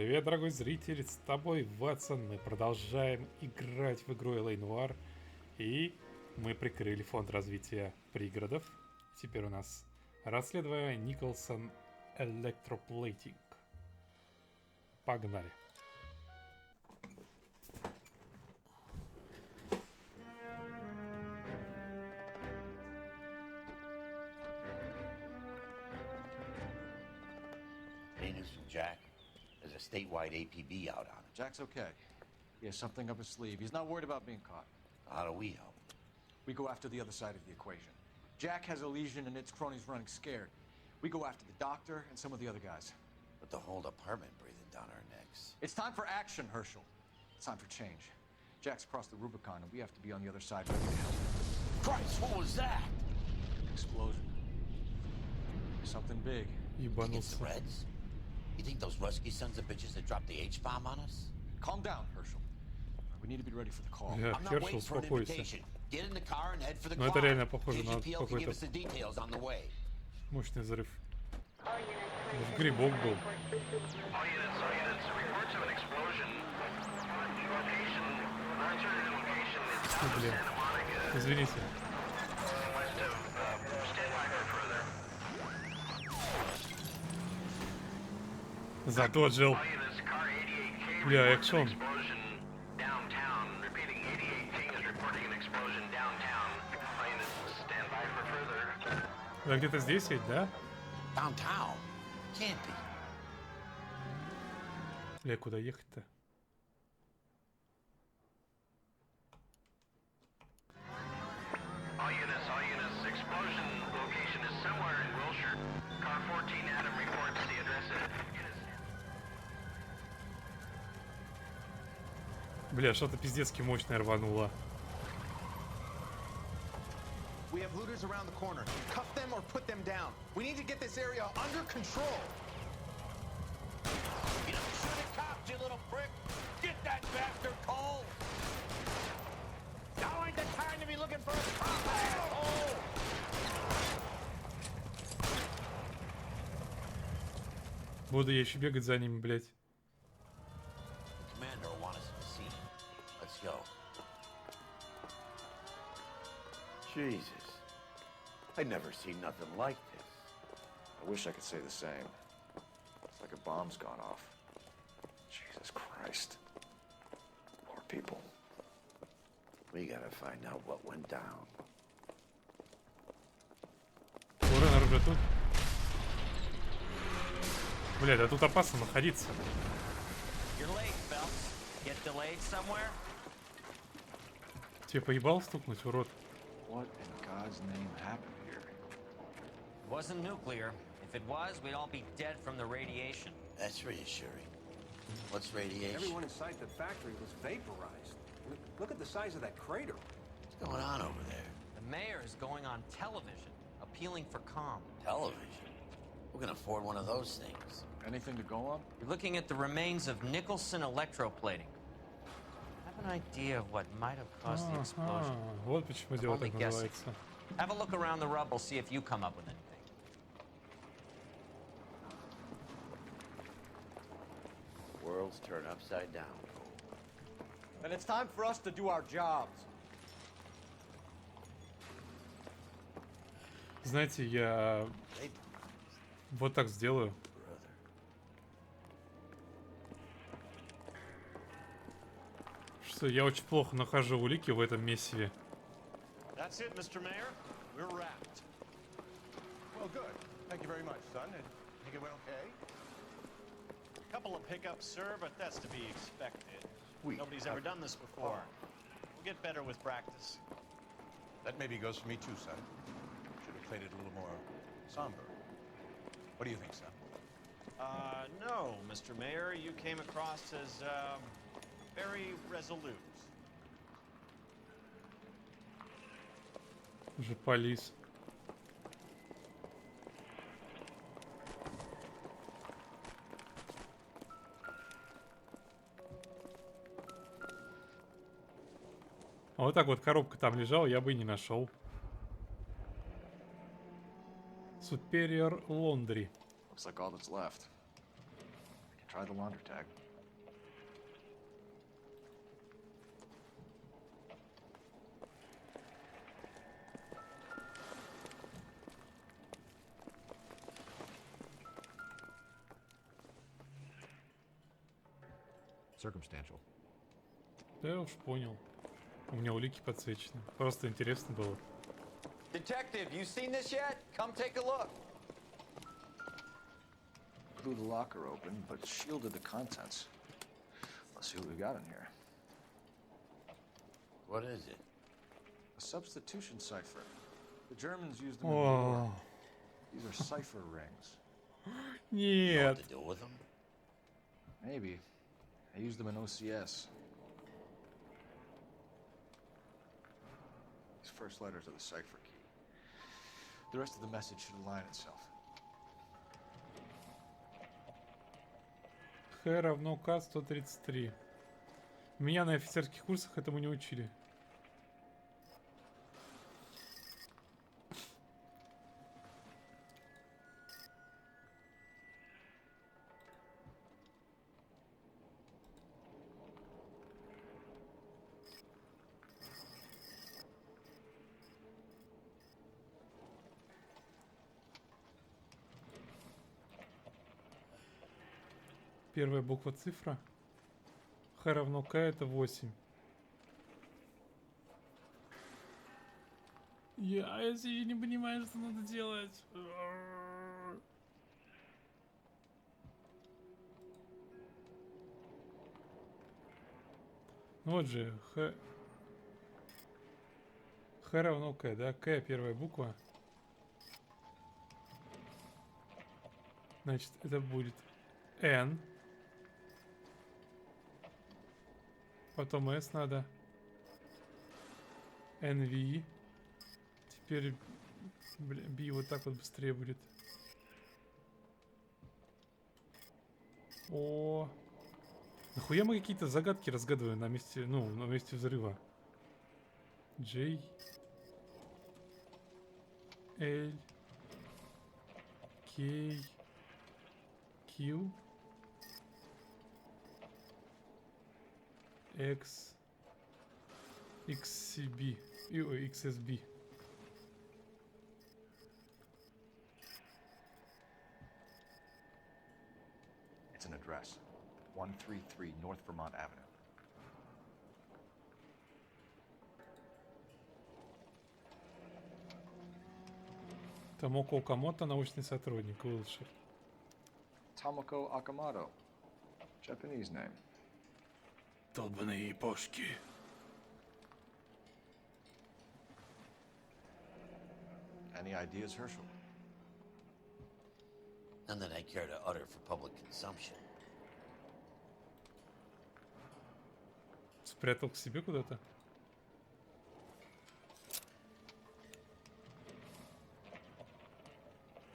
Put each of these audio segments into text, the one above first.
Привет, дорогой зритель, с тобой Ватсон. Мы продолжаем играть в игру Noire. И мы прикрыли фонд развития пригородов. Теперь у нас расследование Николсон Электроплейтинг. Погнали. Any news from Jack? There's a statewide APB out on him. Jack's okay. He has something up his sleeve. He's not worried about being caught. How do we help? We go after the other side of the equation. Jack has a legion and its cronies running scared. We go after the doctor and some of the other guys. With the whole department breathing down our necks. It's time for action, Herschel. It's time for change. Jack's crossed the Rubicon and we have to be on the other side ready to help. Christ, what was that? Explosion. Something big. Think it's the Reds? You think those Rusky sons of bitches that dropped the H-bomb on us? Calm down, Herschel. We need to be ready for the call. I'm not waiting for an invitation. Get in the car and head for the car. Ну это реально похоже на KGPL can give us the details on the way. Мощный взрыв. В грибок был. Блин. Извините. Задоджил. Бля, экшон. Да где-то здесь ведь, да? Downtown. Can't be. Бля, куда ехать-то? All units, explosion location is somewhere in Wilshire. Car 14 Adam reports the address. Бля, что-то пиздецки мощное рвануло. We have looters around the corner. Cuff them or put them down. We need to get this area under control. You don't shoot at cops, you little prick. Get that bastard cold. Now ain't the time to be looking for a cop, asshole. Буду я еще бегать за ними, блядь. Commander will want us to see. Let's go. Jesus. I'd never seen nothing like this. I wish I could say the same. It's like a bomb's gone off. Jesus Christ. Poor people. We gotta find out what went down. Ура, оружие тут. Бля, да тут опасно находиться. Тебе поебал стукнуть, урод? What in God's name happened here? It wasn't nuclear. If it was, we'd all be dead from the radiation. That's reassuring. What's radiation? Everyone inside the factory was vaporized. Look at the size of that crater. What's going on over there? The mayor is going on television, appealing for calm. Television? Who can afford one of those things? Anything to go on? You're looking at the remains of Nicholson Electroplating. I have an idea of what might have caused the explosion. Вот почему дело так называется. Have a look around the rubble, see if you come up with anything. World's turned upside down. And it's time for us to do our jobs. Знаете, я вот так сделаю. Что я очень плохо нахожу улики в этом месиве. That's it, Mr. Mayor. We're wrapped. Well, good. Thank you very much, son. I think it went okay. A couple of pickups, sir, but that's to be expected. Nobody's ever done this before. We'll get better with practice. That maybe goes for me too, son. Should have played it a little more somber. What do you think, son? No, Mr. Mayor. You came across as, very resolute. Уже полис. А вот так вот коробка там лежала, я бы и не нашел. Superior Laundry. Looks like all that's left. Try the laundry tag. Circumstantial. Да я уж понял. У меня улики подсвечены. Просто интересно было. Detective, you seen this yet? Come take a look. Blew the locker open, but shielded the contents. Let's see what we got in here. What is it? A substitution cipher. The Germans used them in the war. О, These are cipher rings. You know what нет. to do with them? Maybe. I used them in OCS. These first letters are the cipher key. The rest of the message should align itself. Х равно К 133. Меня на офицерских курсах этому не учили. Первая буква цифра. Х равно К это 8. Я себе не понимаю, что надо делать. Вот же, Х равно К, да? К первая буква. Значит, это будет Н. Потом S надо. NV. Теперь, бля, B вот так вот быстрее будет. О, нахуя мы какие-то загадки разгадываем на месте, ну, на месте взрыва? J. L. K. Q. X. XCB. Ой, XSB. It's an address. 133 North Vermont Avenue. Томоко Окамото, научный сотрудник, Уилшир. Tomoko Akamoto. Japanese name. Долбаные япошки. Any ideas, Herschel? None that I care to utter for public consumption. Спрятал к себе куда-то.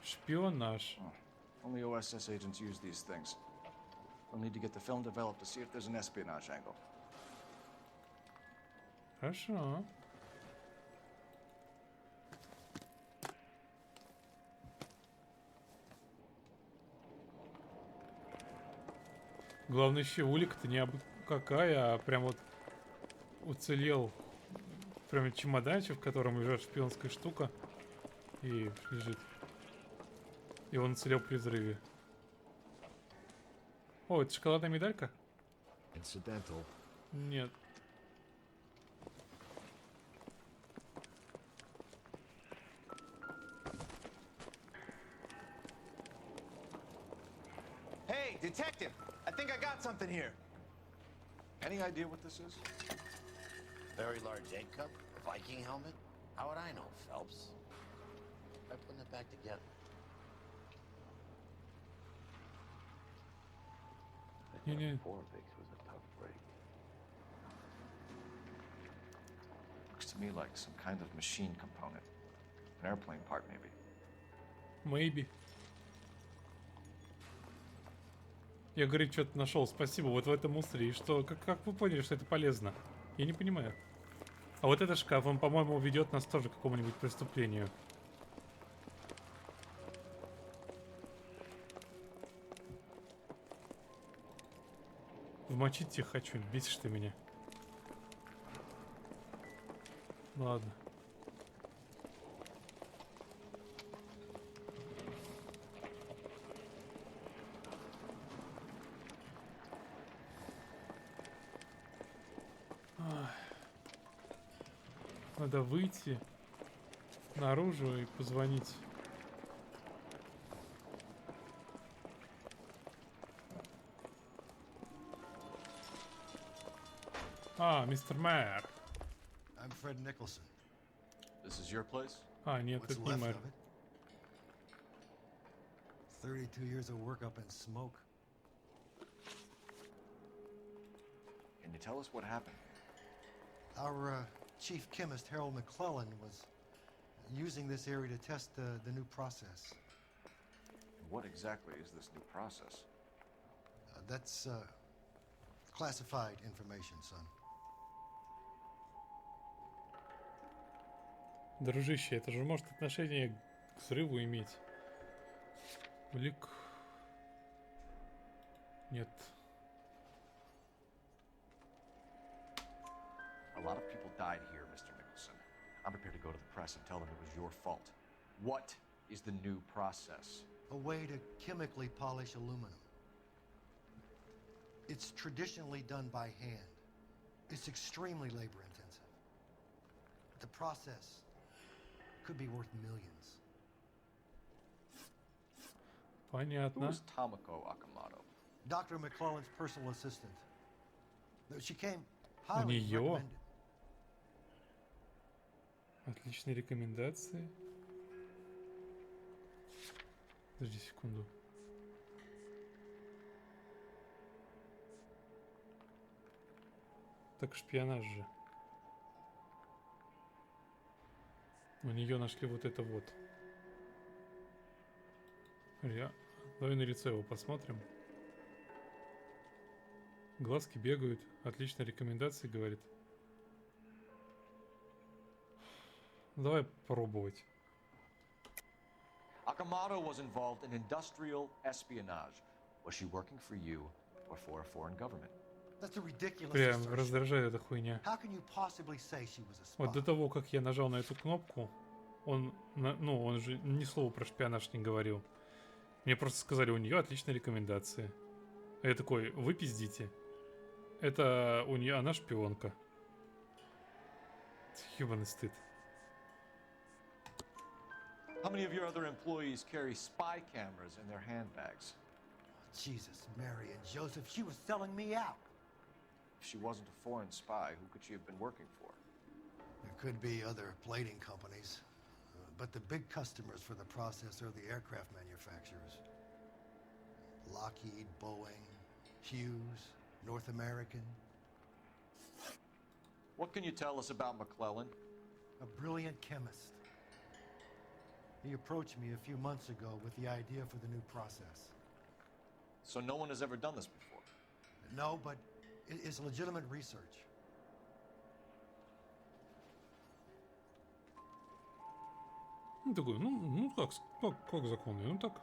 Шпионаж. Only OSS agents use these things. We'll need to get the film developed to see if there's an espionage angle. Хорошо. Главное, еще улика-то не абы какая, а прям вот уцелел прям чемоданчик, в котором лежит шпионская штука и лежит. И он уцелел при взрыве. О, это шоколадная медалька? Incidental. Нет. Hey, detective! I think I got something here. Any idea what this is? Very large egg cup? A Viking helmet? How would I know, Phelps? Try putting it back together. Не-не. Looks to me like some kind of machine component. An airplane part, maybe. Maybe. Я, говорит, что-то нашел. Спасибо. Вот в этом мусоре. И что? Как вы поняли, что это полезно? Я не понимаю. А вот этот шкаф, он, по-моему, ведет нас тоже к какому-нибудь преступлению. Вмочить тебя хочу, бесишь ты меня. Ладно. Надо выйти наружу и позвонить. Мистер Мэр. I'm Fred Nicholson. This is your place? Нет, What's это не left мэр. of it? 32 years of work up in smoke. Can you tell us what happened? Our chief chemist, Harold McClellan, was using this area to test the new process. What exactly is this new process? That's classified information, son. Дружище, это же может отношение к взрыву иметь. Блик. Нет. A lot of people died here, Mr. Nicholson. I'm prepared to go to the press and tell them it was your fault. What is the new process? A way to chemically polish aluminum. It's traditionally done by hand. It's extremely labor intensive. The process could be worth millions. Понятно. Who's Tomoko Akamoto? Dr. McClellan's personal assistant. She came У highly нее recommended. отличные рекомендации. Подожди секунду. Так шпионаж же. У нее нашли вот это вот. Давай на лицо его посмотрим. Глазки бегают. Отличные рекомендации, говорит. Давай пробовать. Akamoto was involved in industrial espionage. Was she working for you or for a foreign government? That's a ridiculous Прям assertion. раздражает эта хуйня. How can you possibly say she was a spy? Вот до того, как я нажал на эту кнопку, он же ни слова про шпионаж не говорил. Мне просто сказали, у нее отличные рекомендации. А я такой, вы пиздите. Это у нее, она шпионка. Ебаный стыд. How many of your other employees carry spy cameras in their handbags? Jesus, Mary and Joseph, she was selling me out. If she wasn't a foreign spy, who could she have been working for? There could be other plating companies, but the big customers for the process are the aircraft manufacturers. Lockheed, Boeing, Hughes, North American. What can you tell us about McClellan? A brilliant chemist. He approached me a few months ago with the idea for the new process. So no one has ever done this before? No, but it's legitimate research. Ну такой, как законный, ну так.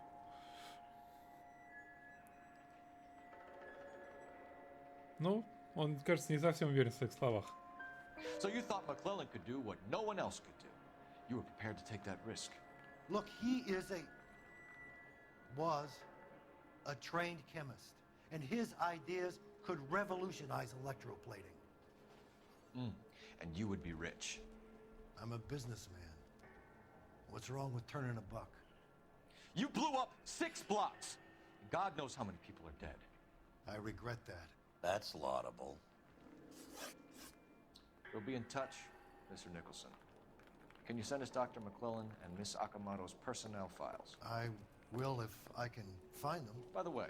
Ну, он, кажется, не совсем уверен в своих словах. So you thought McClellan could do what no one else could do? You were prepared to take that risk? Look, he was a trained chemist, and his ideas could revolutionize electroplating. And you would be rich. I'm a businessman. What's wrong with turning a buck? You blew up 6 blocks! God knows how many people are dead. I regret that. That's laudable. We'll be in touch, Mr. Nicholson. Can you send us Dr. McClellan and Miss Akamoto's personnel files? I will if I can find them. By the way,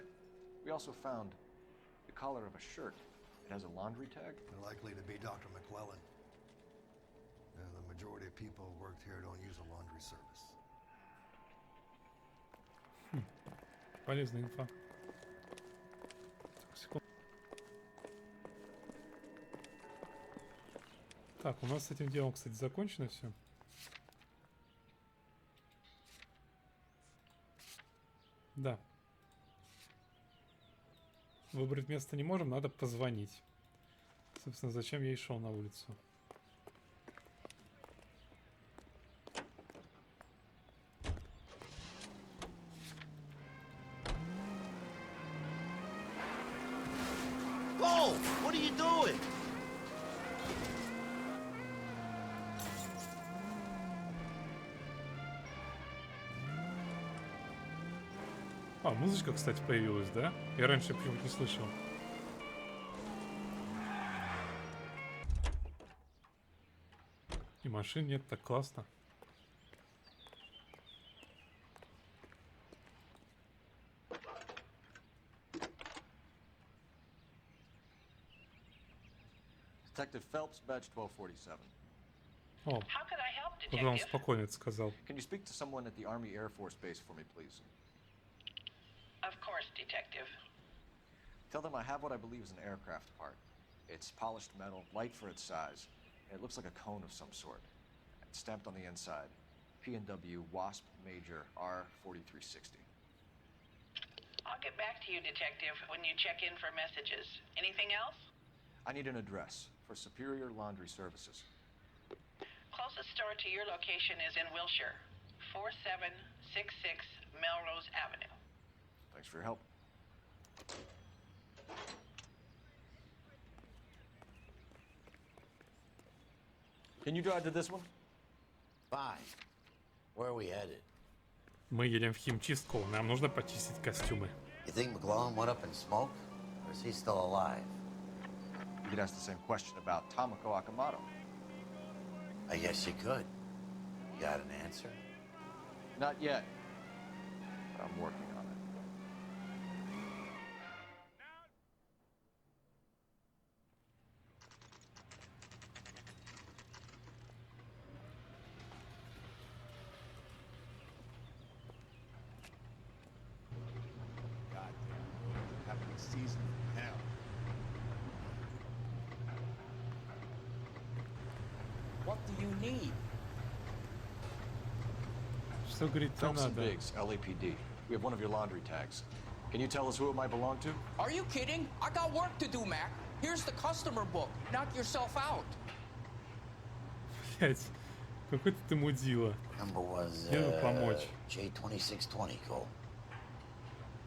we also found the collar of a shirt. It has a laundry tag. They're likely to be Dr. McClellan. The majority of people who worked here don't use a laundry service. Полезная инфа. Секунду. Так, у нас с этим делом, кстати, закончено все. Да. выбрать место не можем, надо позвонить. Собственно, зачем я и шел на улицу. Whoa! What are you doing? А, музычка, кстати, появилась, да? Я раньше почему-то не слышал. И машин нет, так классно. Detective Phelps, badge 1247. О, How could I help, когда он Detective? спокойно это сказал. Can you speak to someone at the Army Air Force Base for me, please? Of course, Detective. Tell them I have what I believe is an aircraft part. It's polished metal, light for its size. It looks like a cone of some sort. It's stamped on the inside. P&W Wasp Major R4360. I'll get back to you, Detective, when you check in for messages. Anything else? I need an address for Superior Laundry Services. Closest store to your location is in Wilshire, 4766 Melrose Avenue. Thanks for your help. Can you drive to this one? Fine. Where are we headed? Мы едем в химчистку, нам нужно почистить костюмы. You think McGlone went up in smoke? Or is he still alive? You could ask the same question about Tomoko Akamoto. I guess you could. You got an answer? Not yet, but I'm working on it. Goddamn, having a season from hell. What do you need? Что говорит-то Phelps and надо? Biggs, LAPD. We have one of your laundry tags. Can you tell us who it might belong to? Are you kidding? I got work to do, Mac. Here's the customer book. Knock yourself out. Блять, какой-то ты мудила. Number was Где бы помочь? J2620, Cole.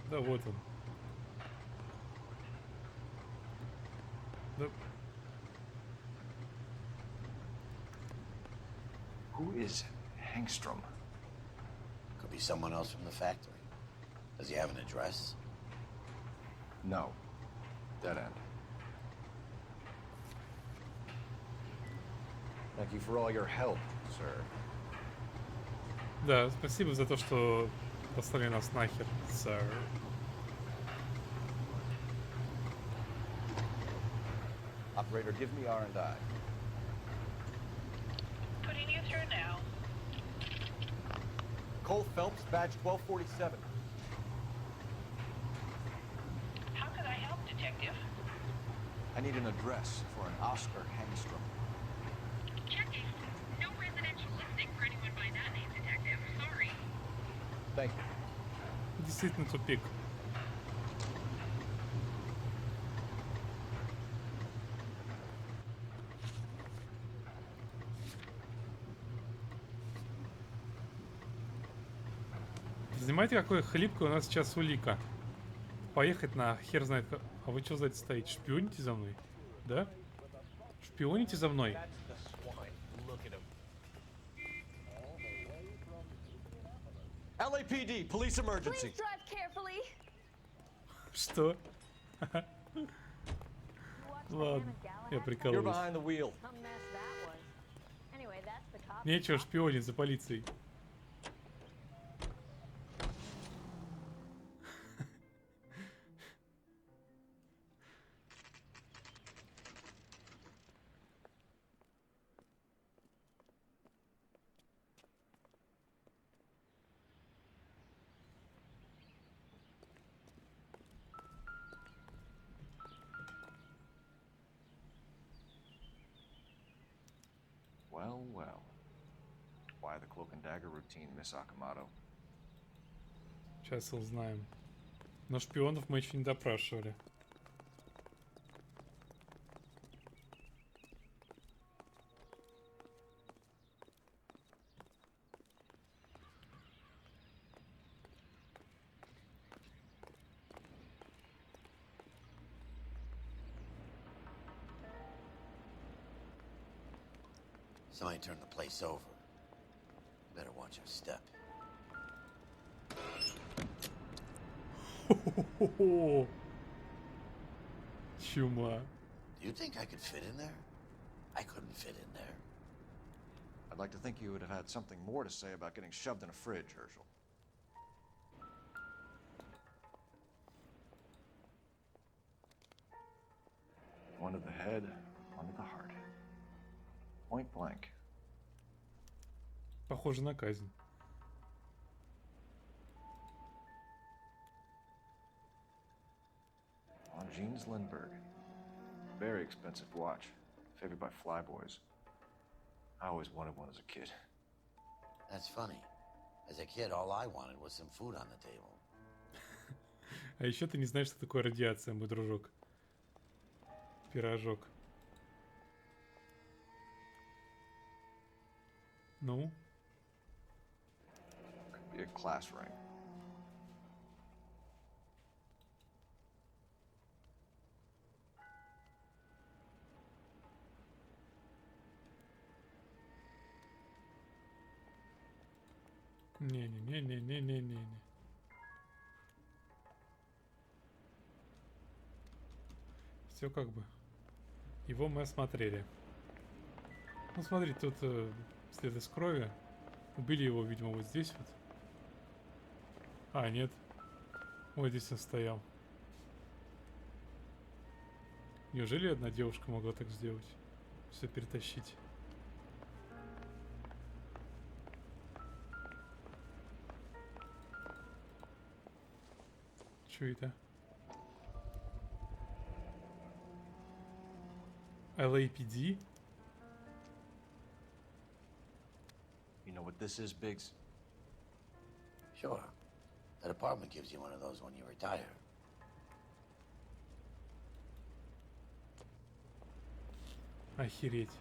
Да вот он. Да, Who is Hangstrom? Could be someone else from the factory. Does he have an address? No. Dead end. Thank you for all your help, sir. да, спасибо за то, что послали нас нахер, сэр. Operator, give me R&I. Putting you through now. Cole Phelps, badge 1247. How could I help, Detective? I need an address for an Oscar Hangstrom. Checking. No residential listing for anyone by that name, Detective. Sorry. Thank you. Действительно тупик. Понимаете, какое хлипкое у нас сейчас улика? Поехать на хер знает... А вы что за это стоите? Шпионите за мной? Да? Шпионите за мной? LAPD, police emergency. Please drive carefully. Что? Ладно, я You're прикалываюсь. behind the wheel. A mess that was. Anyway, that's the cop. Нечего шпионить за полицией. Well, well. Why the cloak and dagger routine, Miss Akamoto? Сейчас узнаем. Но шпионов мы еще не допрашивали. Somebody turned the place over. Better watch our step. Чума. Do you think I could fit in there? I couldn't fit in there. I'd like to think you would have had something more to say about getting shoved in a fridge, Herschel. One to the head, one to the heart. Point blank. Похоже на казнь. On Jeans Lindbergh. Very expensive watch. Favored by flyboys. I always wanted one as a kid. That's funny. As a kid, all I wanted was some food on the table. А еще ты не знаешь, что такое радиация, мой дружок. Пирожок. Ну? Could be a class ring. Не-не-не-не-не-не-не. Все как бы. Его мы осмотрели. Ну смотри, тут след из крови. Убили его, видимо, вот здесь вот. А, нет. Вот здесь он стоял. Неужели одна девушка могла так сделать? Все перетащить. Что это? LAPD? You know what this is, Biggs? Sure. That apartment gives you one of those when you retire. Охереть.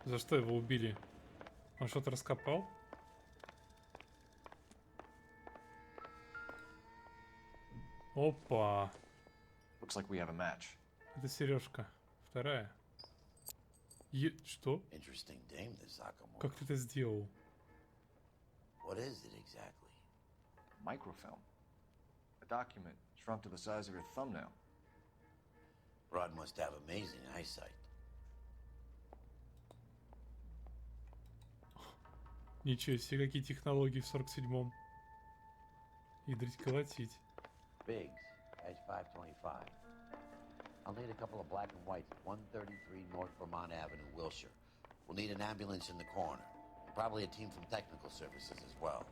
За что его убили? Он что-то раскопал? Опа. Looks like we have a match. Это сережка. Вторая. Что? Interesting dame, this Akamu. Как ты это сделал? What is it exactly? Microfilm. A document shrunk to the size of your thumbnail. Rod must have amazing eyesight. Ничего себе, какие технологии в 47-м. Ядрить колотить. Biggs, edge 525. I'll need a couple of black and whites at 133 North Vermont Avenue, Wilshire. We'll need an ambulance in the corner. And probably a team from technical services as well.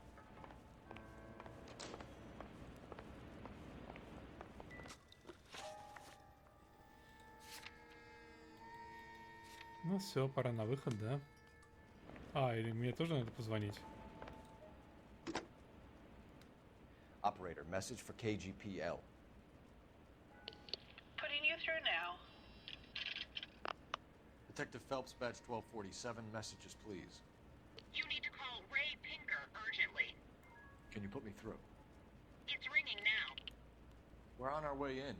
Ну все, пора на выход, да? А, или мне тоже надо позвонить? Operator, message for KGPL. Putting you through now. Detective Phelps, badge 1247, messages, please. You need to call Ray Pinker urgently. Can you put me through? It's ringing now. We're on our way in.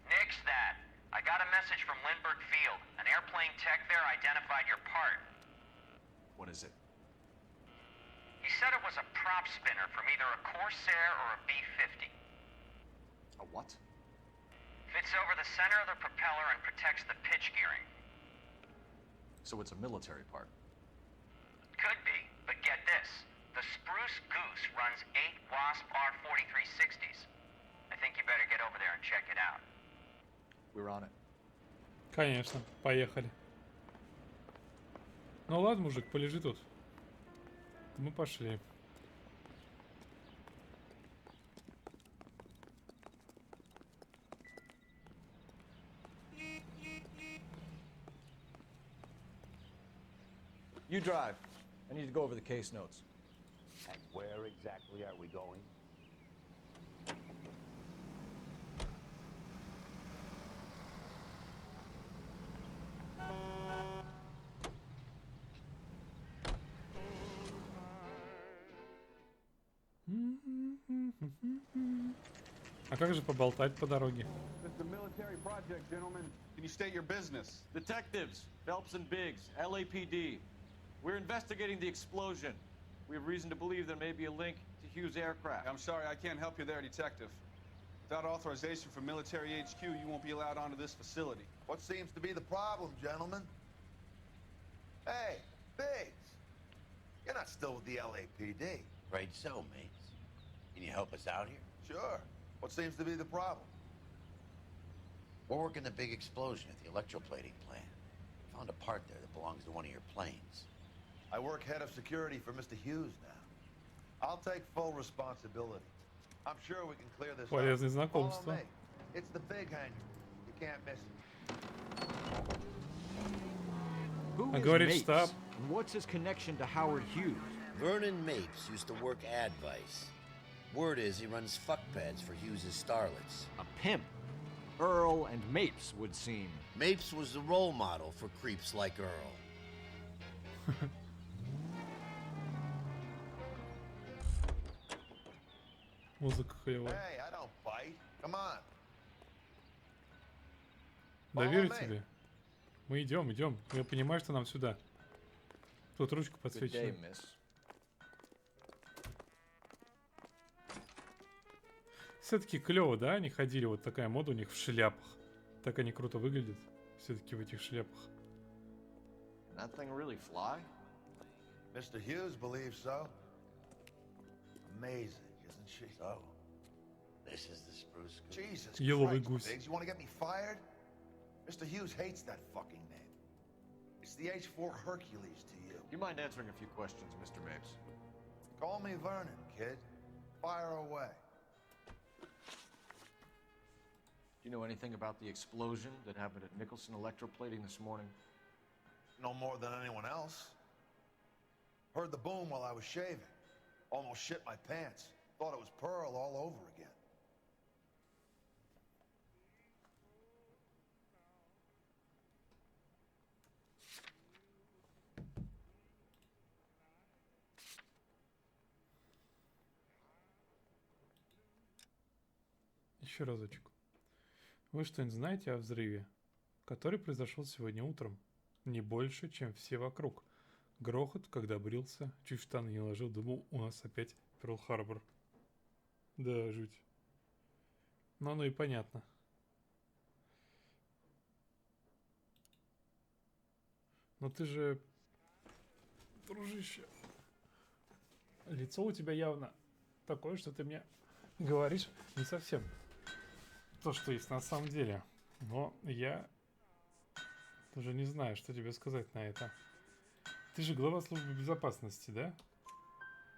Nix that. I got a message from Lindbergh Field. An airplane tech there identified your part. What is it? He said it was a prop spinner from either a Corsair or a B-50. A what? Fits over the center of the propeller and protects the pitch gearing. So it's a military part. Could be, but get this. The Spruce Goose runs 8 Wasp R-4360s. I think you better get over there and check it out. We're on it. Конечно, поехали. Ну ладно, мужик, полежи тут. Мы пошли. You drive. I need to go over the case notes. And where exactly are we going? А как же поболтать по дороге? This is a military project. subject, gentlemen. Can you state your business? Detectives, Phelps and Biggs, LAPD. We're investigating the explosion. We have reason to believe there may be a link to Hughes' aircraft. I'm sorry, I can't help you there, Detective. Without authorization from Military HQ, you won't be allowed onto this facility. What seems to be the problem, gentlemen? Hey, Biggs. You're not still with the LAPD. Afraid so, mates. Can you help us out here? Sure. What seems to be the problem? We're working the big explosion at the electroplating plant. Found a part there that belongs to one of your planes. I work head of security for Mr. Hughes now. I'll take full responsibility. I'm sure we can clear this Полезные up. Follow знакомства. me. It's the big hangar. You can't miss it. Who А is говорит Mapes? штаб. And what's his connection to Howard Hughes? Vernon Mapes used to work Advice. Word is he runs fuck pads for Hughes' starlets. A pimp. Earl and Mapes would seem. Mapes was the role model for creeps like Earl. Музыка клевая. Hey, I don't bite. Come on. Доверю тебе. Мы идем, идем. Я понимаю, что нам сюда. Тут ручка подсвечена. Все-таки клево, да? Они ходили, вот такая мода у них в шляпах. Так они круто выглядят. Все-таки в этих шляпах. That thing really fly? Mr. Hughes believes so. Amazing, isn't she? So, this is the spruce goose. Jesus Еловый Christ, гусь. Biggs, you want to get me fired? Mr. Hughes hates that fucking name. It's the H-4 Hercules to you. You mind answering a few questions, Mr. Mapes? Call me Vernon, kid. Fire away. Do you know anything about the explosion that happened at Nicholson Electroplating this morning? No more than anyone else. Heard the boom while I was shaving. Almost shit my pants. Thought it was Pearl all over again. Еще разочек. Вы что-нибудь знаете о взрыве, который произошел сегодня утром? Не больше, чем все вокруг. Грохот, когда брился, чуть штаны не ложил, думал, у нас опять Перл-Харбор. Да, жуть. Но оно и понятно. Но ты же, дружище, лицо у тебя явно такое, что ты мне говоришь не совсем то, что есть на самом деле. Но я даже не знаю, что тебе сказать на это. Ты же глава службы безопасности, да?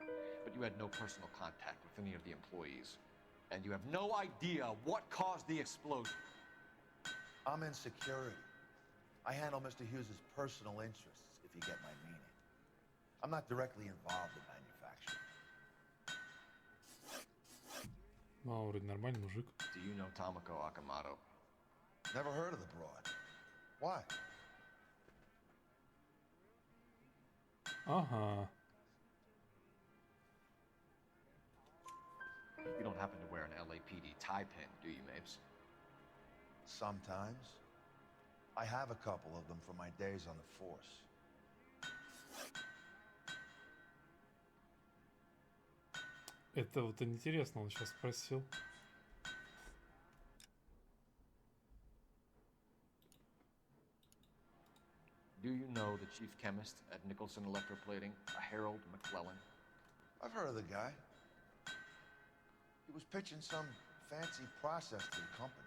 But you had no personal contact with any of the employees. And you have no idea what caused the explosion. I'm in security. I handle Mr. Hughes' personal interests, if you get my meaning. I'm not directly involved in manufacturing. Ну, вроде нормальный мужик. Do you know Tomoko Akamoto? Never heard of the broad. Why? Ага. You don't happen to wear an LAPD tie pin, do you, Mapes? Sometimes. I have a couple of them from my days on the force. Это вот интересно, он сейчас спросил. Do you know the chief chemist at Nicholson Electroplating, a Harold McClellan? I've heard of the guy. He was pitching some fancy process to the company.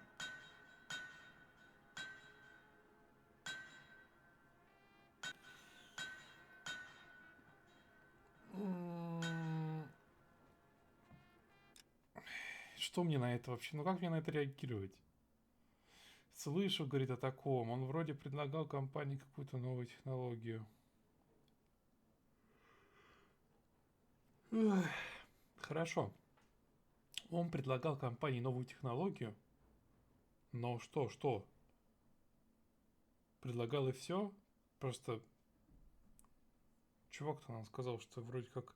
Что мне на это вообще? Ну как мне на это реагировать? Слышу, говорит, о таком. Он вроде предлагал компании какую-то новую технологию. Эх, хорошо. Он предлагал компании новую технологию. Но что? Предлагал и все? Просто чувак-то нам сказал, что вроде как...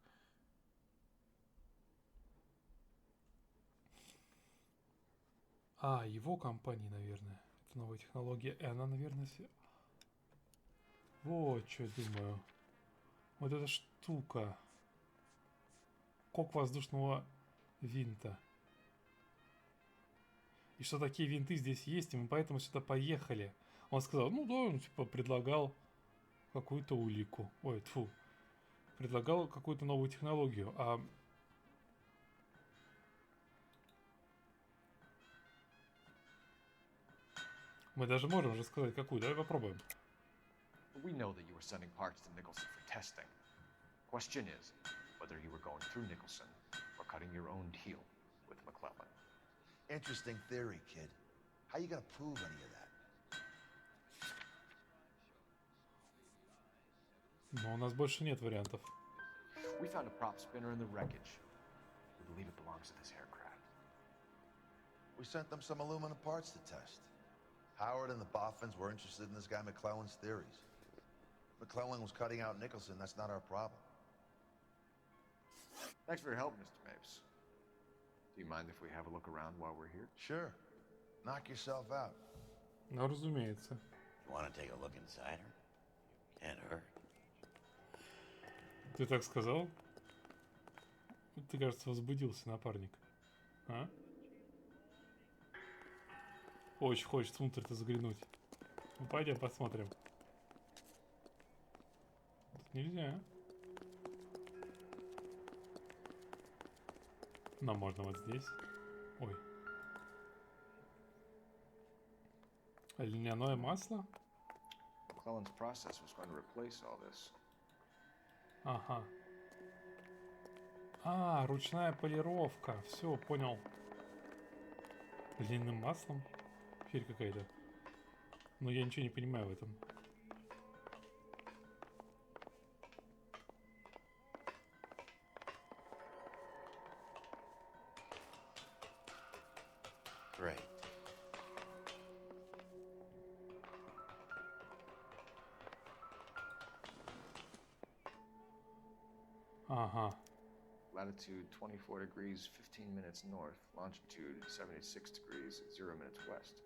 А, его компании, наверное. Это это новая технология. И она, наверное, вот что я думаю. Вот эта штука. Кок воздушного винта. И что такие винты здесь есть, и мы поэтому сюда поехали. Он сказал, ну да, он типа предлагал какую-то улику. Ой, тьфу. Предлагал какую-то новую технологию. А мы даже можем уже сказать, какую. Давай попробуем. We know that you were sending parts to Nicholson for testing. Question is, whether you were going through Nicholson or cutting your own deal with McClellan. Interesting theory, kid. How you gonna prove any of that? Но у нас больше нет вариантов. We found a prop spinner in the wreckage. We believe it belongs to this aircraft. We sent them some aluminum parts to test. Howard and the Boffins were interested in this guy McClellan's theories. McClellan was cutting out Nicholson, that's not our problem. Thanks for your help, Mr. Mapes. Do you mind if we have a look around while we're here? Sure. Knock yourself out. Ну, разумеется. You want to take a look inside her? Can't hurt. Ты так сказал? Ты, кажется, возбудился, напарник. А? Очень хочет внутрь-то заглянуть. Ну, пойдем посмотрим. Тут нельзя. Но можно вот здесь. Ой. Льняное масло? McClellan's process was going to replace all this. Ага. А, ручная полировка. Все, понял. Длинным маслом? Херь какая-то. Но я ничего не понимаю в этом. Great. Ага. Latitude 24 degrees, 15 minutes north. Longitude 76 degrees, 0 minutes west.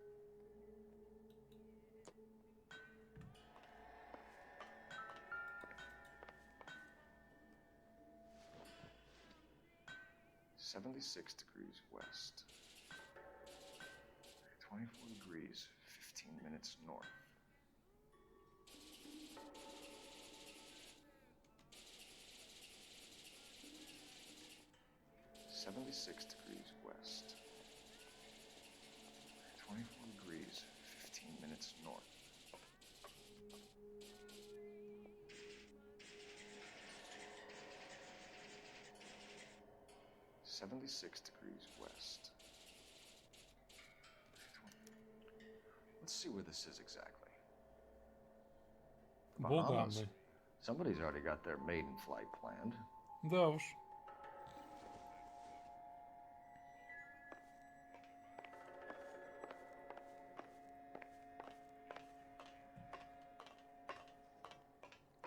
(76 degrees west). 24 degrees, 15 minutes north. (76 degrees west). 24 degrees, 15 minutes north. (76 degrees west). Let's see where this is exactly. Богами. Somebody's already got their maiden flight planned. Да уж.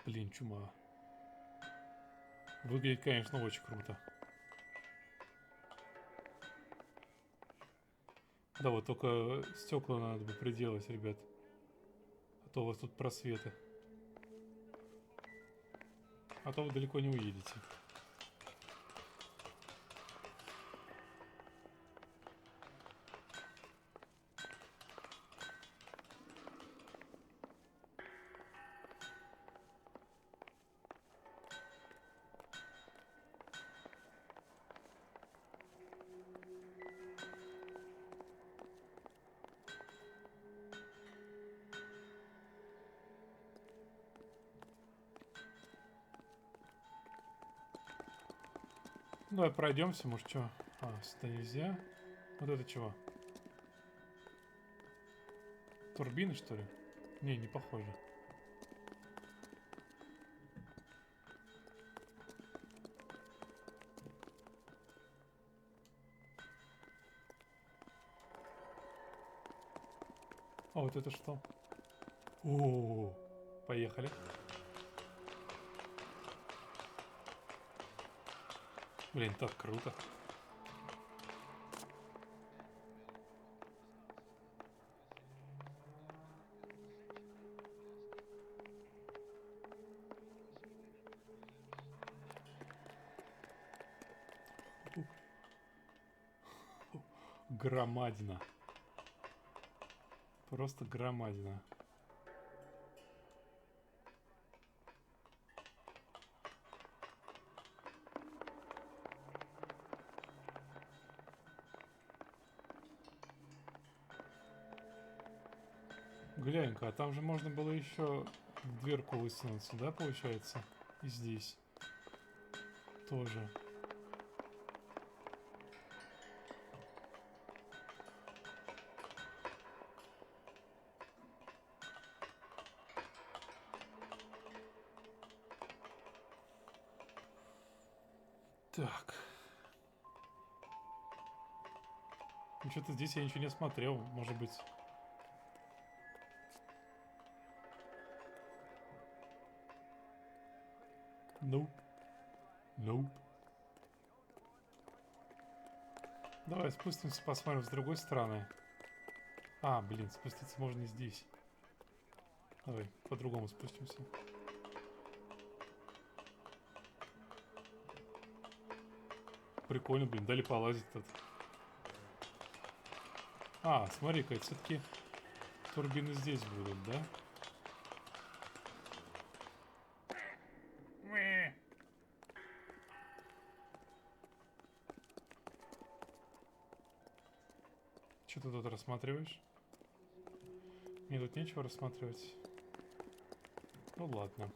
Блин, чума. Выглядит, конечно, очень круто. Да, вот только стекла надо бы приделать, ребят. А то у вас тут просветы. А то вы далеко не уедете. Давай пройдемся, может, что? А, сюда нельзя. Вот это чего? Турбины, что ли? Не, не похоже. А вот это что? О, поехали. Блин, так круто. громадина. Просто громадина. Глянь-ка, а там же можно было еще в дверку высунуться, да, получается? И здесь тоже. Так. Ну, что-то здесь я ничего не смотрел, может быть. Nope. Nope. Давай спустимся, посмотрим с другой стороны. А, блин, спуститься можно и здесь. Давай, по-другому спустимся. Прикольно, блин, дали полазить тут. А, смотри-ка, это все-таки турбины здесь будут, да? Что ты тут рассматриваешь? Мне тут нечего рассматривать. Ну ладно.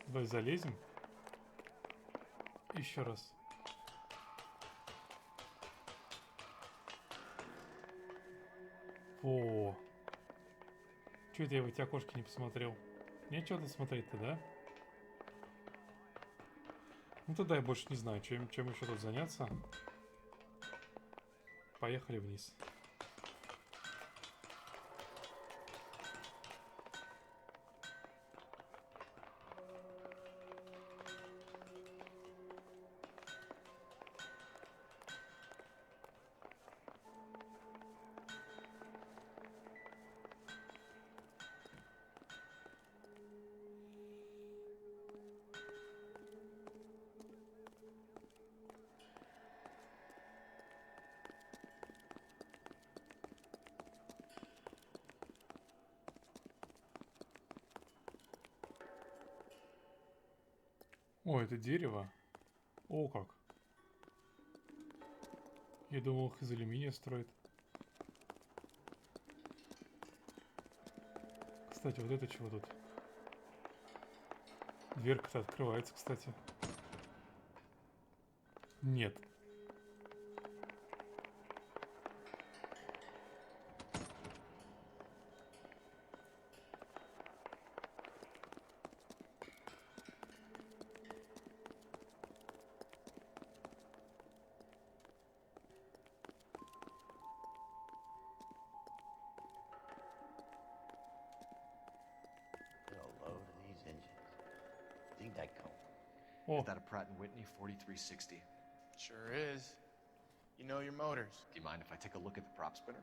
Давай залезем. Еще раз. О, что это я в эти окошки не посмотрел? Нечего тут смотреть-то, да? Ну тогда я больше не знаю, чем еще тут заняться. Поехали вниз. О, это дерево. О, как. Я думал, их из алюминия строят. Кстати, вот это чего тут? Дверка-то открывается, кстати. Нет. Is that a Pratt & Whitney 4360? Sure is. You know your motors. Do you mind if I take a look at the prop spinner?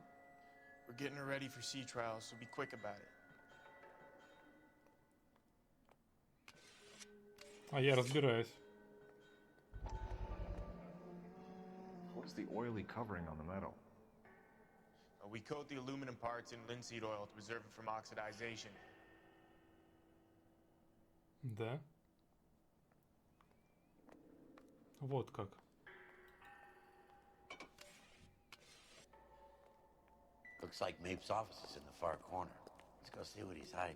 We're getting her ready for sea trials, so be quick about it. А я разбираюсь. What is the oily covering on the metal? We coat the aluminum parts in linseed oil to preserve it from oxidization. Да. Вот как. Looks like Mape's office is in the far corner. Let's go see what he's hiding.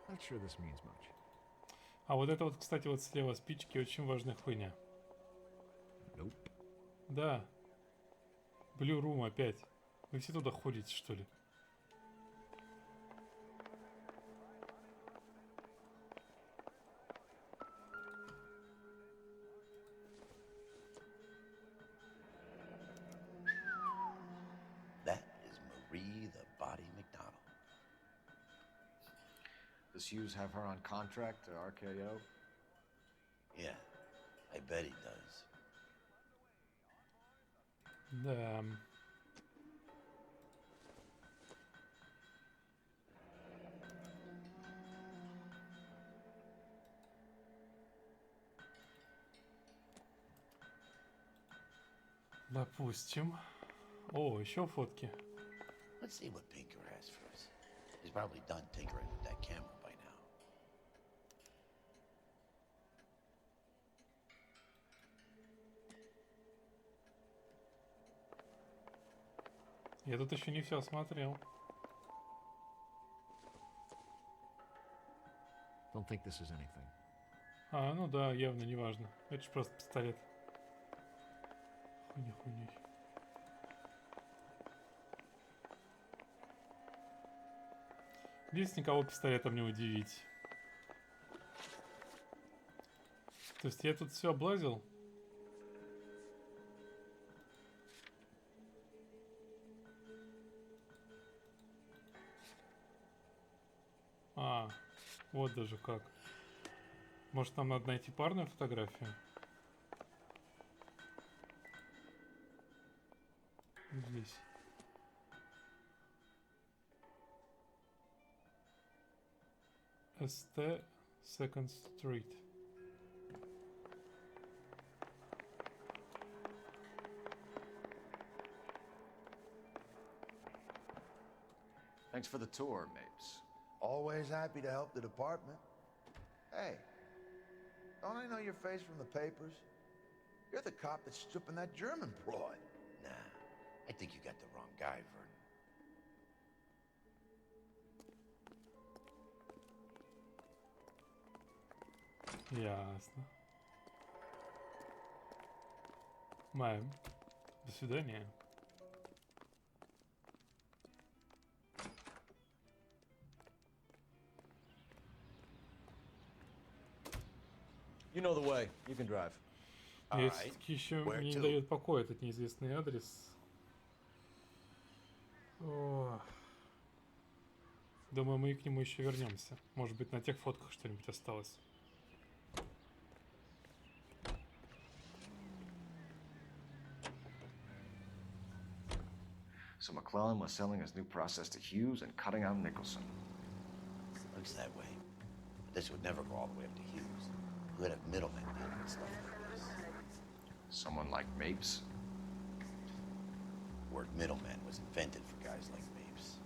Not sure this means much. А вот это вот, кстати, вот слева спички очень важная хуйня. Nope. Да. Blue Room опять. Вы все туда ходите, что ли? Does Hughes have her on contract to RKO? Yeah, I bet he does. Да. Допустим. О, еще фотки. Let's see what Pinker has for us. He's probably done tinkering with that camera by now. Я тут еще не все осмотрел. Don't think this is anything. А, ну да, явно не важно. Это же просто пистолет. Хуйня. Здесь никого пистолетом не удивить. То есть я тут все облазил. А, вот даже как. Может, нам надо найти парную фотографию? Здесь. ST Second Street. Thanks for the tour, Mapes. Always happy to help the department. Hey, don't I know your face from the papers? You're the cop that's stripping that German broad. Nah, I think you got the wrong guy, Vernon. Ясно. Мэм, до свидания. You know the way. You can drive. Есть еще мне не дает покоя этот неизвестный адрес. О. Думаю, мы к нему еще вернемся. Может быть, на тех фотках что-нибудь осталось. So McClellan was selling his new process to Hughes and cutting out Nicholson. Looks that way. But this would never go all the way up to Hughes. We would have middlemen dealing with stuff like this. Someone like Mapes? The word middleman was invented for guys like Mapes.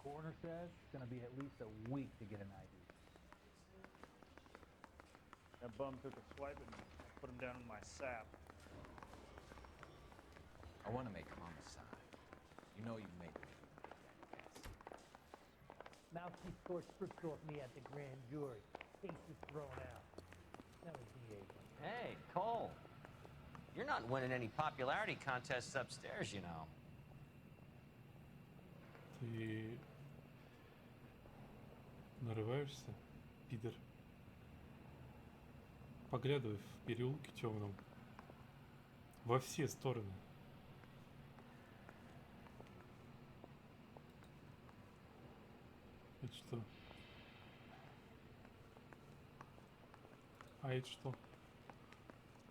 Coroner says it's going to be at least a week to get an ID. That bum took a swipe at me. Put him down in my sap. I want to make homicide. You know you've made me. Mouthpiece scored stripped off me at the grand jury. Case is thrown out. That was the agent. Hey, Cole. You're not winning any popularity contests upstairs, you know. Ты нарываешься, пидор. Поглядывай в переулке темном. Во все стороны. Это что? А это что?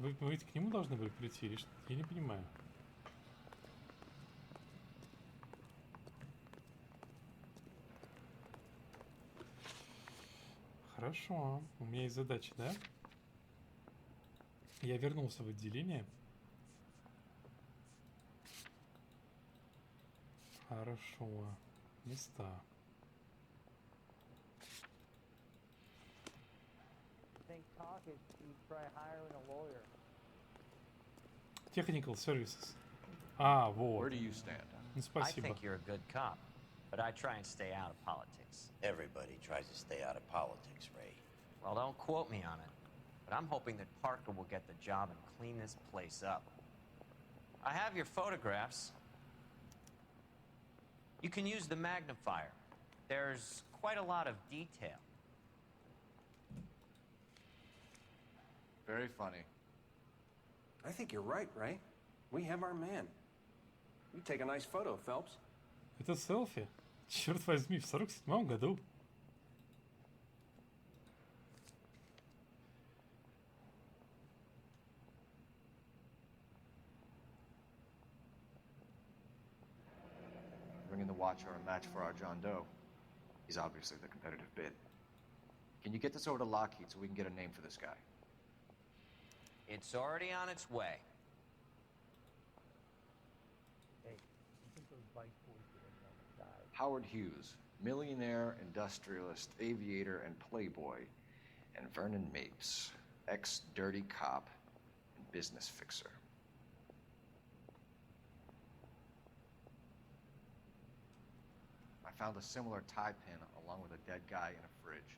Вы ведь к нему должны были прийти или что? Я не понимаю. Хорошо, у меня есть задача, да? Я вернулся в отделение. Хорошо. Места. Technical services. А, вот. Where do you stand? Ну, I спасибо. think you're a good cop, but I try and stay out of politics. Everybody tries to stay out of politics, Ray. Well, don't quote me on it, but I'm hoping that Parker will get the job and clean this place up. I have your photographs. You can use the magnifier. There's quite a lot of detail. Very funny. I think you're right, Ray. We have our man. You take a nice photo, Phelps. Это селфи. Черт возьми, в 47-м году. Bringing the Watcher a match for our John Doe. He's obviously the competitive bid. Can you get this over to Lockheed so we can get a name for this guy? It's already on its way. Hey, you think those bike boys get in on the side? Howard Hughes, millionaire, industrialist, aviator, and playboy. And Vernon Mapes, ex-dirty cop and business fixer. I found a similar tie pin along with a dead guy in a fridge.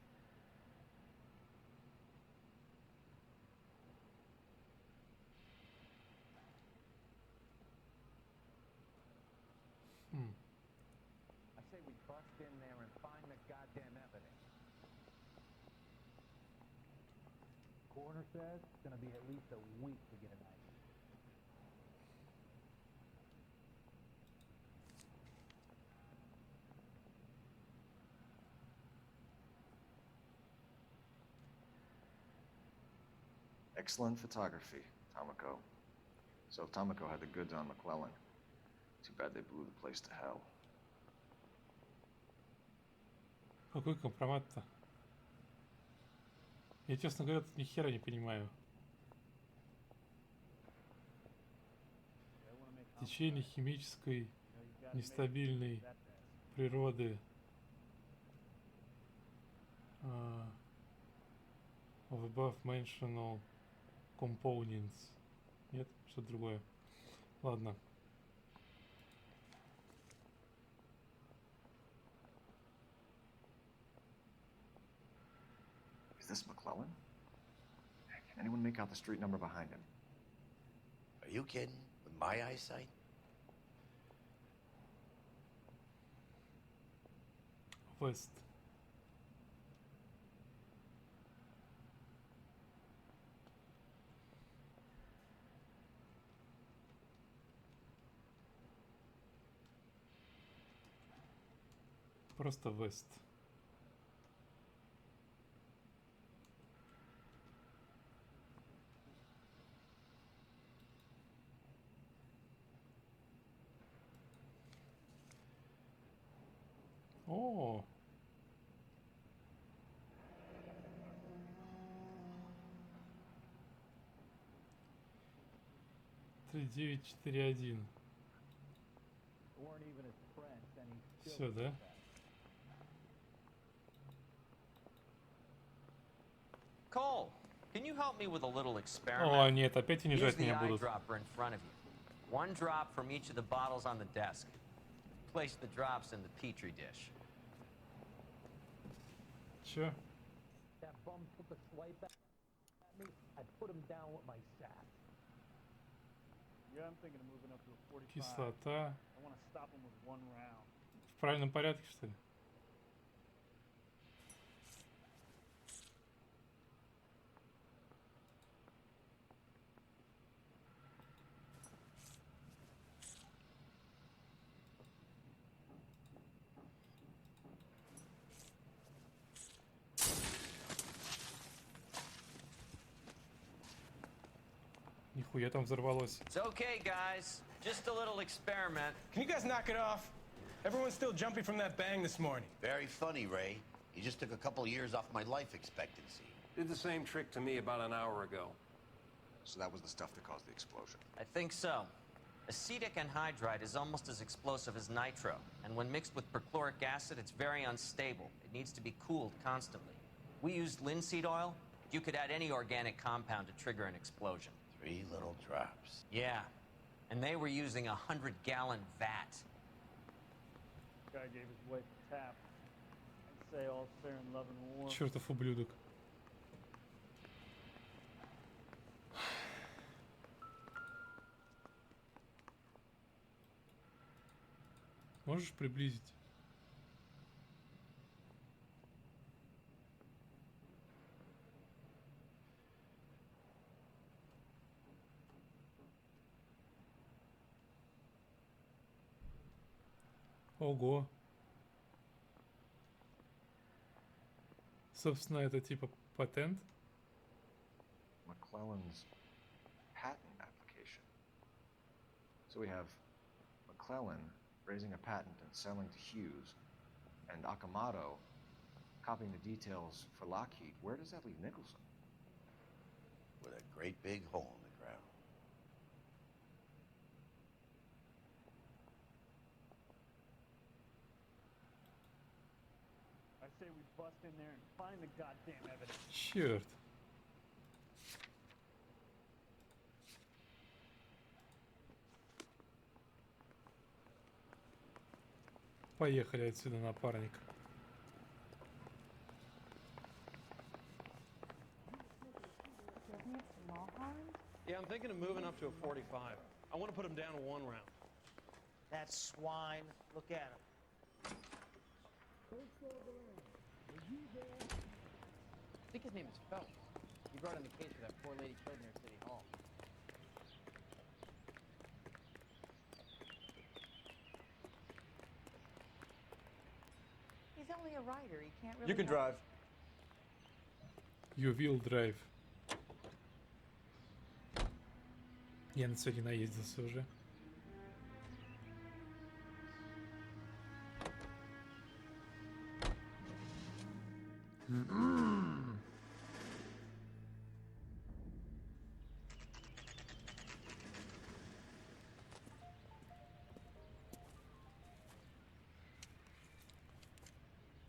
I say we bust in there and find the goddamn evidence. Coroner says it's gonna be at least a week to get an ID. Excellent photography, Tomoko. So Tomoko had the goods on McClellan. Too bad they blew the place to hell. Какой компромат-то? Я, честно говоря, тут ни хера не понимаю. Течение химической нестабильной природы. Of above mentioned components. Нет, что-то другое. Ладно. Is this McClellan? Can anyone make out the street number behind him? Are you kidding? With my eyesight? West. Просто West. О. Три 941. Все, да? Cole, can you help me with a little experiment? О, нет, опять унижать Use the меня будут. eyedropper in front of you. One drop from each of the bottles on the desk. Place the drops in the petri dish. Чё? That bum took a swipe at me. I'd put him down with my sack. Yeah, I'm thinking of moving up to a 45. Кислота. I want to stop him with one round. В правильном порядке, что ли? Нихуя там взорвалось. It's okay, guys. Just a little experiment. Can you guys knock it off? Everyone's still jumping from that bang this morning. Very funny, Ray. You just took a couple years off my life expectancy. Did the same trick to me about an hour ago. So that was the stuff that caused the explosion. I think so. Acetic anhydride is almost as explosive as nitro, and when mixed with perchloric acid, it's very unstable. It needs to be cooled constantly. We used linseed oil. You could add any organic compound to trigger an explosion. 3 little drops. Yeah, and they were using a 100-gallon vat. Guy gave his wife a tap. I'd say all's fair in love and war. Чертов ублюдок. Можешь приблизить? Ого. Собственно, это типа патент. McClellan's patent application. So we have McClellan raising a patent and selling to Hughes, and Akamoto copying the details for Lockheed. Where does that leave Nicholson? With a great big hole in the ground. I say we bust in there and find the goddamn evidence. Черт. Поехали отсюда, напарник. Yeah, I'm thinking of moving up to a 45. I want to put him down to 1 round. That swine. Look at him. I think his name is Phelps. He brought in the case for that poor lady killed near City Hall. He's only a writer. He can't really. You can drive. You will drive. Я на сегодня наездился уже.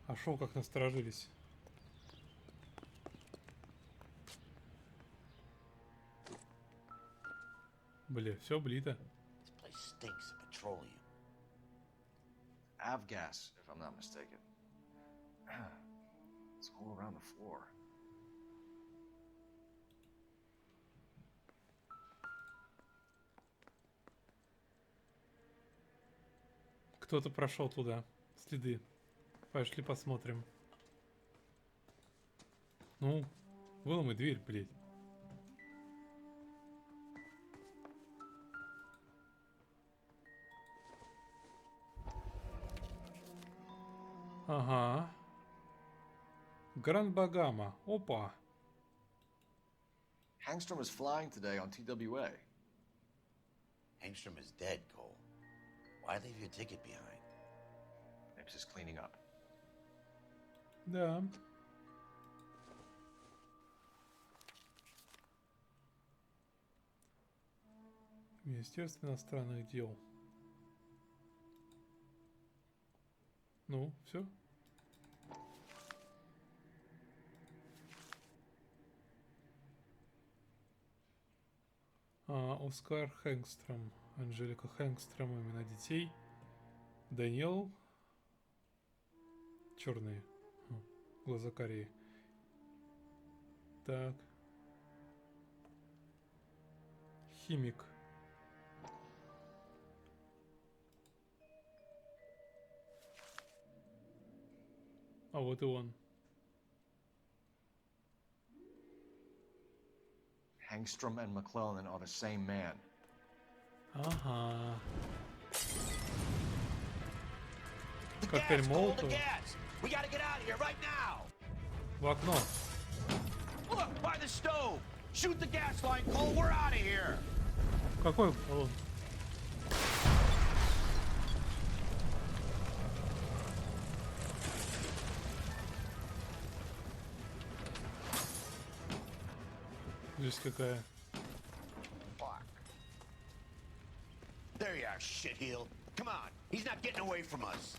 А шо, как насторожились? Бля, все блито. This place stinks of petroleum. Avgas, if I'm not mistaken. It's all around the floor. Кто-то прошел туда. Следы. Пошли посмотрим. Ну, выломай дверь, блядь. Ага. Гранд Багама. Опа. Hangstrom is flying today on TWA. Hangstrom is dead, Cole. Why leave your ticket behind? Maybe just cleaning up. Да. Министерство иностранных дел. Ну, все. Оскар Хэнгстром. Анжелика Хэнгстром, имена детей. Даниэл. Черные. Глаза карие. Так. Химик. А вот и он. Hangstrom and McClellan are the same man. Ага. Коктейль Молотова. We gotta get out of here right now. В окно. Look, by the stove. Shoot the gas line, Cole. We're out of here. Какой баллон? Здесь какая? There you are, shitheel. Come on, he's not getting away from us.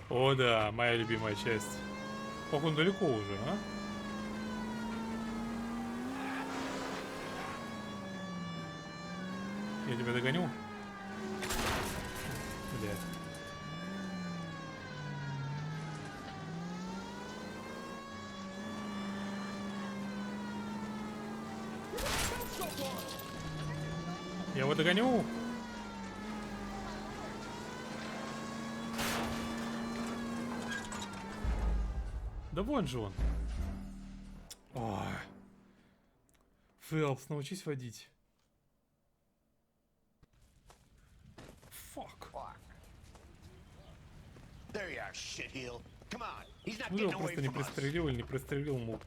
О да, моя любимая часть. Как он далеко уже, а? Я тебя догоню. Блядь. Я его догоню. Да вон же он. Ой. Фелпс, научись водить. Fuck. There you are, shitheel. Come on. He's not Ну getting его away просто не from us. пристрелил или не пристрелил ему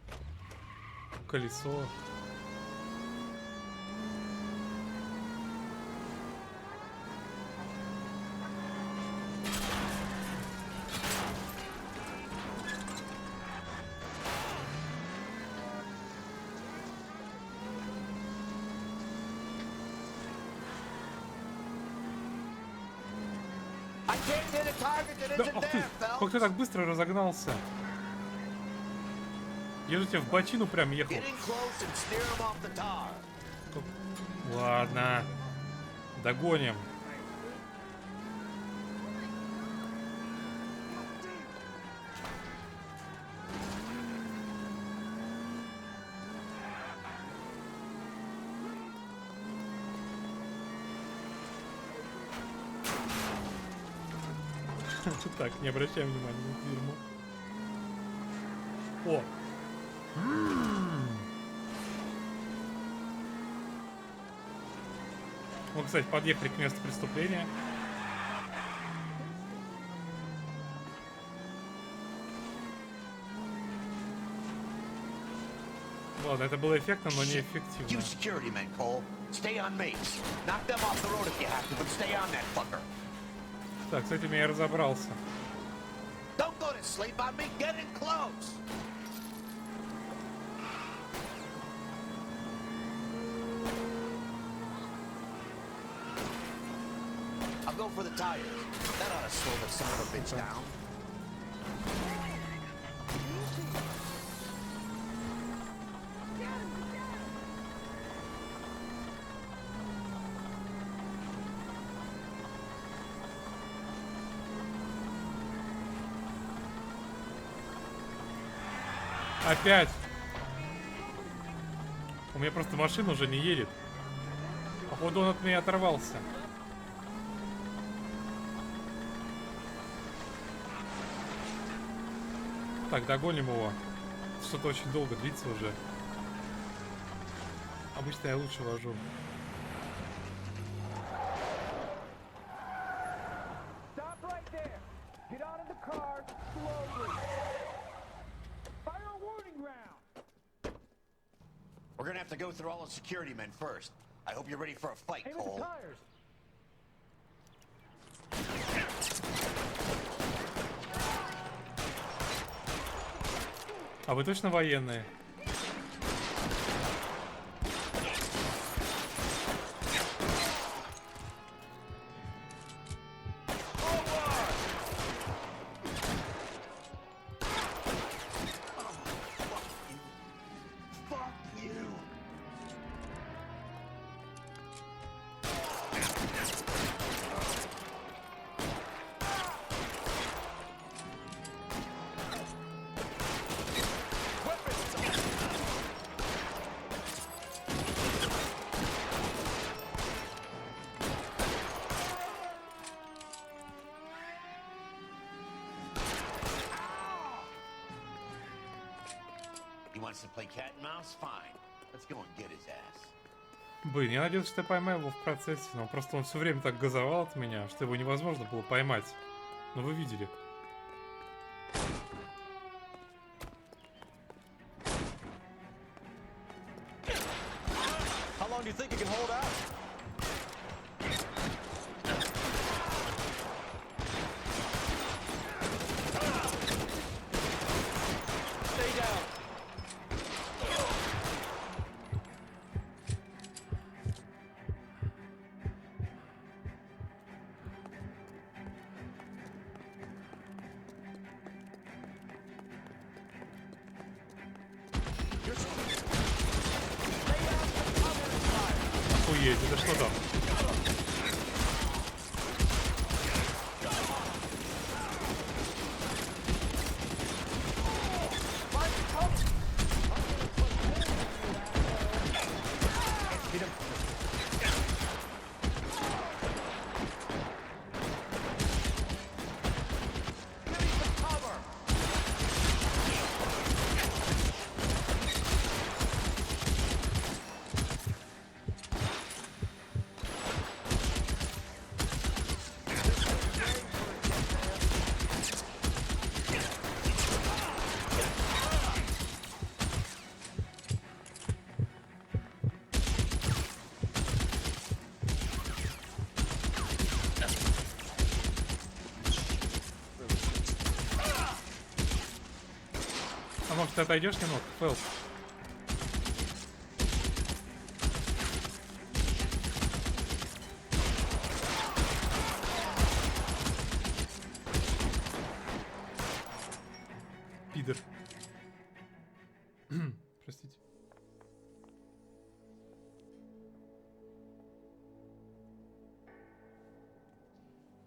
колесо. I can't hit a target that Да, isn't ах ты, there, Phelps. как ты так быстро разогнался? Я же тебе в бочину прям ехал. Get in close and steer him off the tar. Ладно, догоним. Так, не обращаем внимания на это дерьмо. О! Мы, кстати, подъехали к месту преступления. Ладно, это было эффектно, но неэффективно. You security men, Cole. Stay on me. Knock them off the road if you have to, but stay on that fucker. Так, с этим я разобрался. Don't go to sleep on me. Get in close. I'll go for the tires. That ought to slow the son of a bitch down. Опять! У меня просто машина уже не едет. Походу он от меня оторвался. Так, догоним его. Что-то очень долго длится уже. Обычно я лучше вожу. We're gonna have to go through all the security men first. I hope you're ready for a fight, Cole. А вы точно военные? He wants to play cat and mouse? Fine. Let's go and get his ass. Блин, я надеялся, что я поймаю его в процессе, но просто он все время так газовал от меня, что его невозможно было поймать. Но вы видели. How long do you think you can hold out? Stay down. Охуеть, это что там? ты отойдешь немного, Фэлп? Пидор. Простите.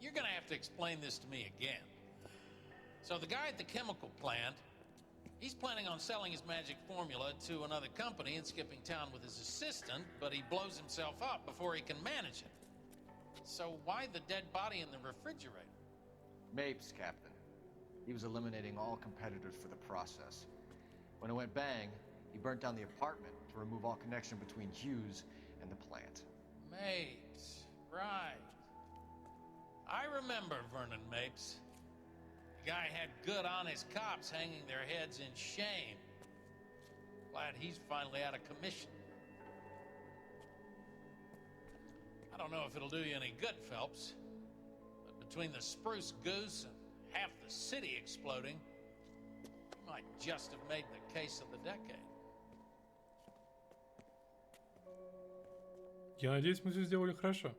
You're gonna have to explain this to me again. So the guy at the chemical plant, he's planning on selling his magic formula to another company and skipping town with his assistant, but he blows himself up before he can manage it. So why the dead body in the refrigerator? Mapes, Captain. He was eliminating all competitors for the process. When it went bang, he burnt down the apartment to remove all connection between Hughes and the plant. Mapes, right. I remember Vernon Mapes. The guy had good, honest cops hanging their heads in shame. Glad he's finally out of commission. I don't know if it'll do you any good, Phelps, but between the spruce goose and half the city exploding, you might just have made the case of the decade. Я надеюсь, мы все сделали хорошо.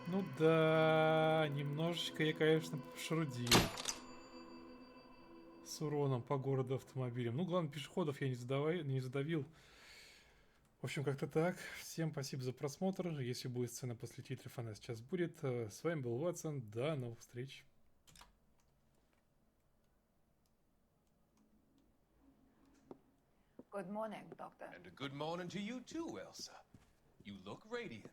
Ну да, немножечко я, конечно, пошрудил с уроном по городу автомобилем. Ну, главное, пешеходов я не задавил. В общем, как-то так. Всем спасибо за просмотр. Если будет сцена после титров, она сейчас будет. С вами был Ватсон. До новых встреч. Good morning, Doctor. And a good morning to you too, Elsa. You look radiant.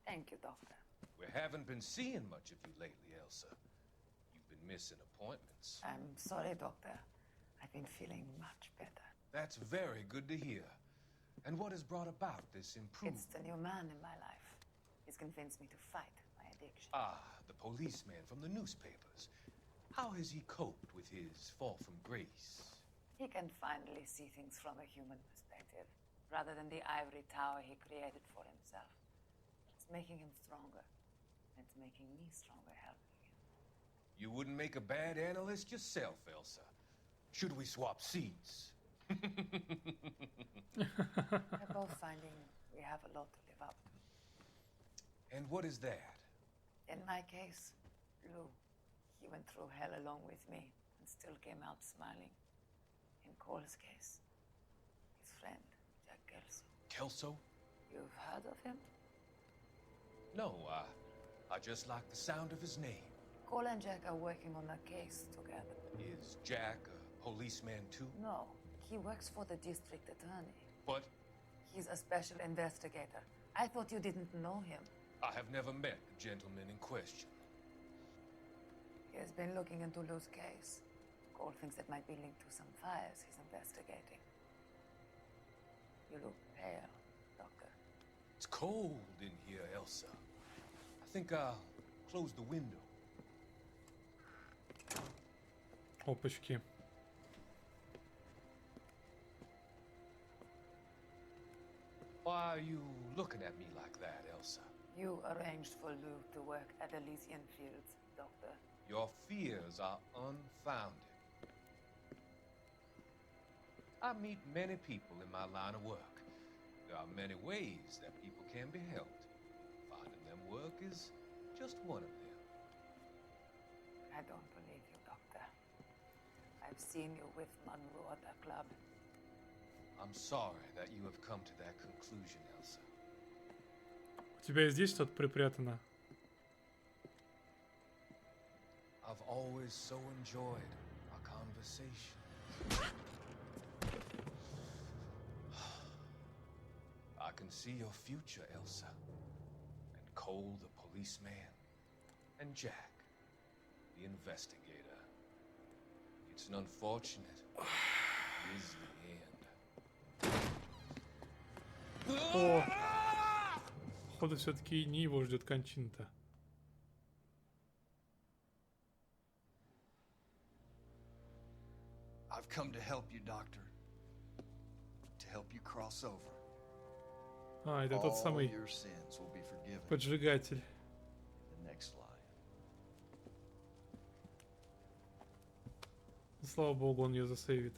Thank you, Doctor. We haven't been seeing much of you lately, Elsa. You've been missing appointments. I'm sorry, Doctor. I've been feeling much better. That's very good to hear. And what has brought about this improvement? It's the new man in my life. He's convinced me to fight my addiction. Ah, the policeman from the newspapers. How has he coped with his fall from grace? He can finally see things from a human perspective, rather than the ivory tower he created for himself. It's making him stronger. It's making me stronger helping him. You wouldn't make a bad analyst yourself, Elsa. Should we swap seats? We're both finding we have a lot to live up to. And what is that? In my case, Lou, he went through hell along with me and still came out smiling. In Cole's case, his friend, Jack Kelso. Kelso? You've heard of him? No, I just like the sound of his name. Cole and Jack are working on a case together. Is Jack a policeman too? No, he works for the district attorney. But he's a special investigator. I thought you didn't know him. I have never met the gentleman in question. He has been looking into Lou's case. Cole thinks it might be linked to some fires he's investigating. You look pale, Doctor. It's cold in here, Elsa. I think I'll close the window. Опачки. Why are you looking at me like that, Elsa? You arranged for Lou to work at Elysian Fields, Doctor. Your fears are unfounded. I meet many people in my line of work. There are many ways that people can be helped. Finding them work is just one of them. I don't believe you, Doctor. I've seen you with Monroe at the club. I'm sorry that you have come to that conclusion, Elsa. У тебя и здесь что-то припрятано? I've always so enjoyed our conversation. I can see your future, Elsa. And Cole, the policeman. And Jack, the investigator. It's an unfortunate, grisly end. О! Походу, все-таки не его ждет кончина-то. I've come to help you, Doctor. To help you cross over. А, это тот самый All your sins will be forgiven поджигатель. in the next life. слава богу, он ее засейвит.